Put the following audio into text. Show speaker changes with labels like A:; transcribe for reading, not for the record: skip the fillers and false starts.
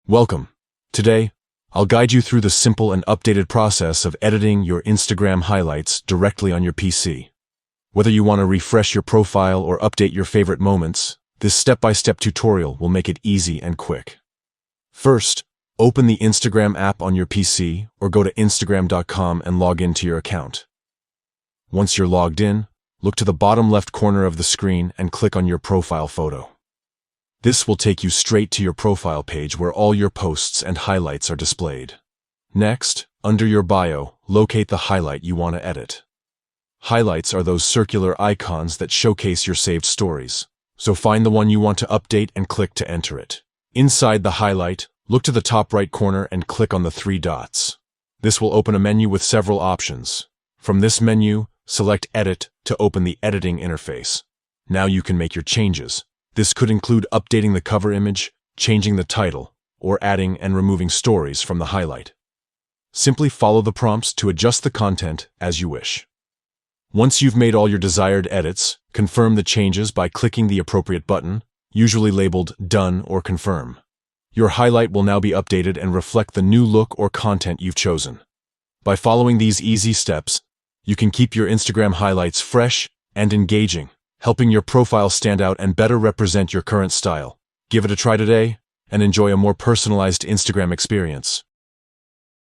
A: Welcome. Today, I'll guide you through the simple and updated process of editing your Instagram highlights directly on your PC. Whether you want to refresh your profile or update your favorite moments, this step-by-step tutorial will make it easy and quick. First, open the Instagram app on your PC or go to Instagram.com and log into your account. Once you're logged in, look to the bottom left corner of the screen and click on your profile photo. This will take you straight to your profile page where all your posts and highlights are displayed. Next, under your bio, locate the highlight you want to edit. Highlights are those circular icons that showcase your saved stories, so find the one you want to update and click to enter it. Inside the highlight, look to the top right corner and click on the three dots. This will open a menu with several options. From this menu, select Edit to open the editing interface. Now you can make your changes. This could include updating the cover image, changing the title, or adding and removing stories from the highlight. Simply follow the prompts to adjust the content as you wish. Once you've made all your desired edits, confirm the changes by clicking the appropriate button, usually labeled Done or Confirm. Your highlight will now be updated and reflect the new look or content you've chosen. By following these easy steps, you can keep your Instagram highlights fresh and engaging, helping your profile stand out and better represent your current style. Give it a try today and enjoy a more personalized Instagram experience.